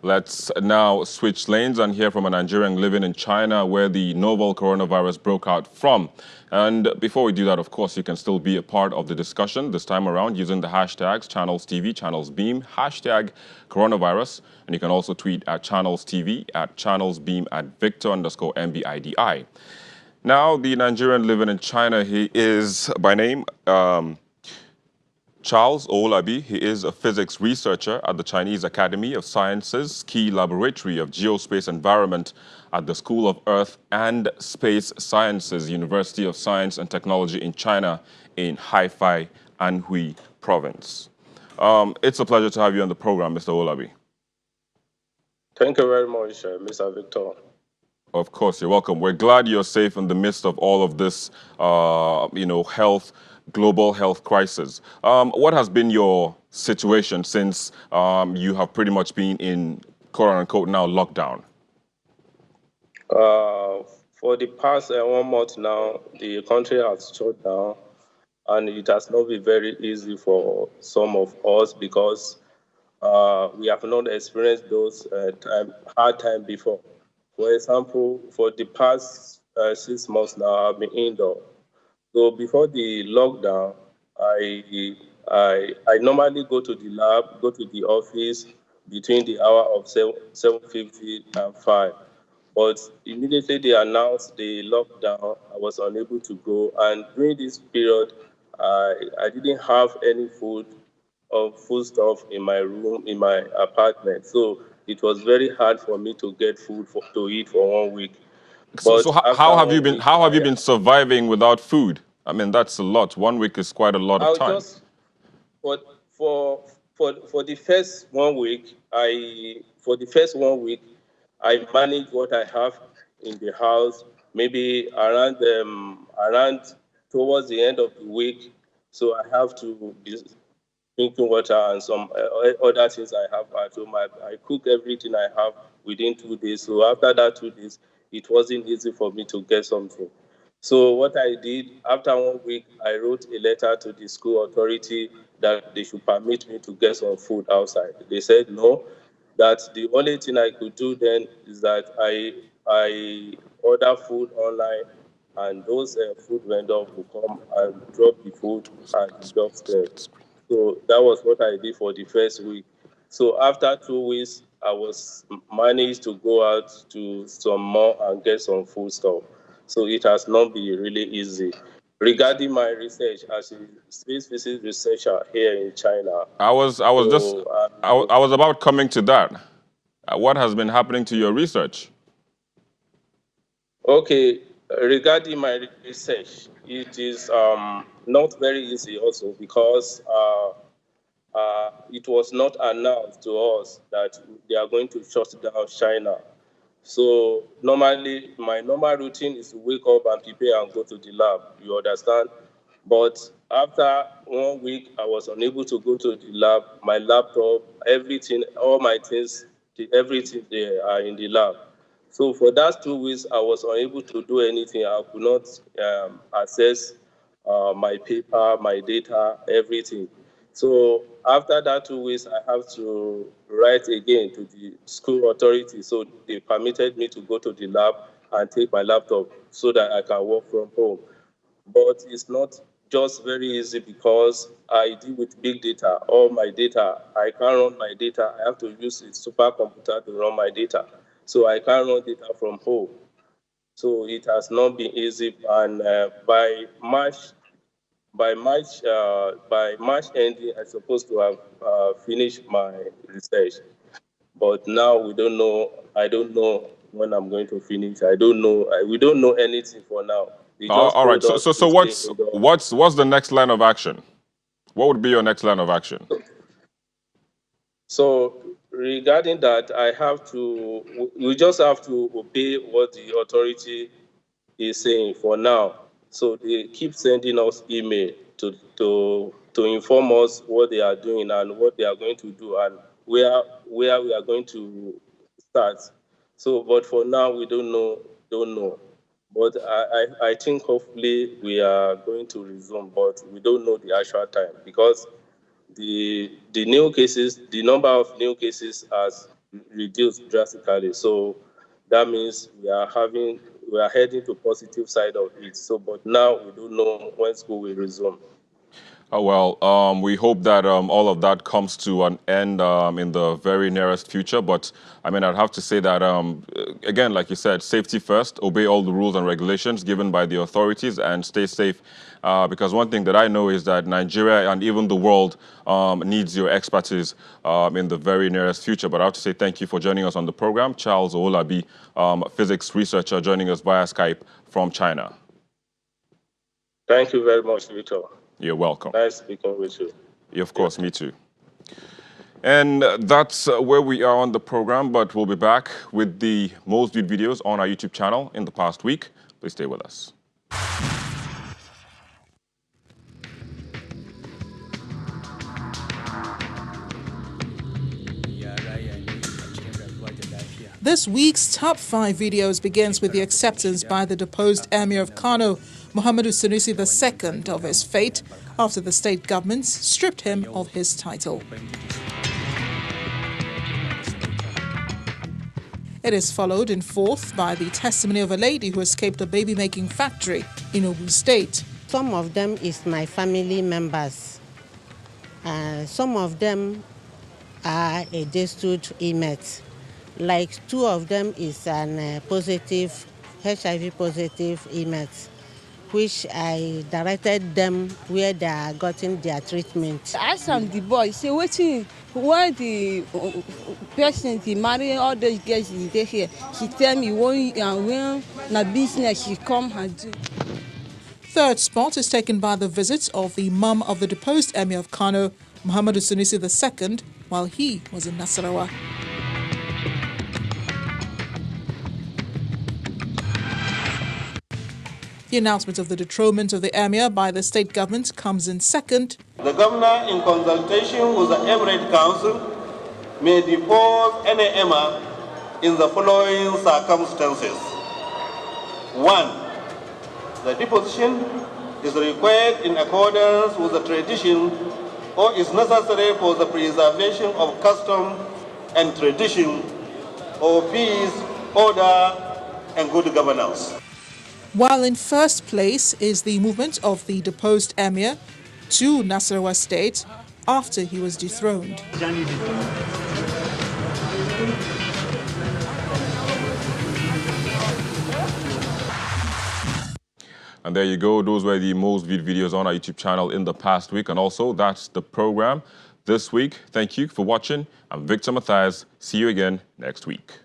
Let's now switch lanes and hear from a Nigerian living in China where the novel coronavirus broke out from. And before we do that, of course, you can still be a part of the discussion this time around using the hashtags Channels TV, Channels Beam, hashtag coronavirus. And you can also tweet at Channels TV, at Channels Beam, at Victor_MBIDI. Now, the Nigerian living in China, he is by name Charles Olabi. He is a physics researcher at the Chinese Academy of Sciences, Key Laboratory of Geospace Environment at the School of Earth and Space Sciences, University of Science and Technology in China in Haifai, Anhui Province. It's a pleasure to have you on the program, Mr. Olabi. Thank you very much, Mr. Victor. Of course, you're welcome. We're glad you're safe in the midst of all of this, global health crisis. What has been your situation since you have pretty much been in quote unquote now lockdown? For the past 1 month now, the country has shut down, and it has not been very easy for some of us because we have not experienced those hard time before. For example, for the past 6 months now, I've been indoor. So before the lockdown, I normally go to the lab, go to the office between the hour of 7:50 and 5. But immediately they announced the lockdown, I was unable to go. And during this period, I didn't have any food stuff in my room, in my apartment. So it was very hard for me to get food to eat for 1 week. So But after how have you 1 week, been surviving without food? I mean, that's a lot. 1 week is quite a lot of I'll time. just for for the first 1 week, I manage what I have in the house. Maybe around towards the end of the week, so I have to be drinking water and some other things I have at home. I cook everything I have within 2 days. So after that 2 days, it wasn't easy for me to get something. So what I did after 1 week, I wrote a letter to the school authority that they should permit me to get some food outside. They said no, that the only thing I could do then is that I order food online, and those food vendors will come and drop the food at the doorstep. So that was what I did for the first week. So after 2 weeks, I was managed to go out to some mall and get some food stuff. So it has not been really easy. Regarding my research as a space physics researcher here in China, I was just so I was about coming to that. What has been happening to your research? okay, regarding my research, it is not very easy also because it was not announced to us that they are going to shut down China. So normally, my normal routine is to wake up and prepare and go to the lab. You understand? But after 1 week, I was unable to go to the lab. My laptop, everything, all my things, everything there are in the lab. So for that 2 weeks, I was unable to do anything. I could not access my paper, my data, everything. So after that 2 weeks, I have to write again to the school authority. So they permitted me to go to the lab and take my laptop so that I can work from home. But it's not just very easy because I deal with big data. All my data, I can't run my data. I have to use a supercomputer to run my data. So I can't run data from home. So it has not been easy. And by March ending, I'm supposed to have finished my research. But now we don't know. I don't know when I'm going to finish. I don't know. We don't know anything for now. They just All right. told us So to stay indoors. what's the next line of action? What would be your next line of action? So regarding that, I have to. We just have to obey what the authority is saying for now. So they keep sending us email to inform us what they are doing and what they are going to do and where we are going to start. So, but for now we don't know. But I think hopefully we are going to resume, but we don't know the actual time because the number of new cases reduced drastically. So that means we are heading to positive side of it. So, but now we don't know when school will resume. We hope that all of that comes to an end in the very nearest future. But I mean, I'd have to say that, again, like you said, safety first, obey all the rules and regulations given by the authorities and stay safe. Because one thing that I know is that Nigeria and even the world needs your expertise in the very nearest future. But I have to say thank you for joining us on the program. Charles Oolabi, physics researcher, joining us via Skype from China. Thank you very much, Victor. You're welcome. Nice speaking with you. Yeah, of course, me too. And that's where we are on the program, but we'll be back with the most viewed videos on our YouTube channel in the past week. Please stay with us. This week's top 5 videos begins with the acceptance by the deposed Emir of Kano, Muhammadu Sanusi II, of his fate after the state governments stripped him of his title. It is followed in fourth by the testimony of a lady who escaped a baby-making factory in Ogun State. Some of them is my family members. Some of them are a destitute inmates. Like 2 of them is an positive, HIV positive inmates, which I directed them where they are getting their treatment. I asked the boy, say, waiting, why the person, the marry all those girls is there here? She tell me when na business she come and do. Third spot is taken by the visit of the mum of the deposed Emir of Kano, Muhammadu Sanusi II, while he was in Nasarawa. The announcement of the dethronement of the Emir by the state government comes in second. The governor, in consultation with the Emirate Council, may depose any Emir in the following circumstances. 1. The deposition is required in accordance with the tradition or is necessary for the preservation of custom and tradition or peace, order, and good governance. While in first place is the movement of the deposed Emir to Nasarawa State after he was dethroned. And there you go. Those were the most viewed videos on our YouTube channel in the past week. And also, that's the program this week. Thank you for watching. I'm Victor Matthias. See you again next week.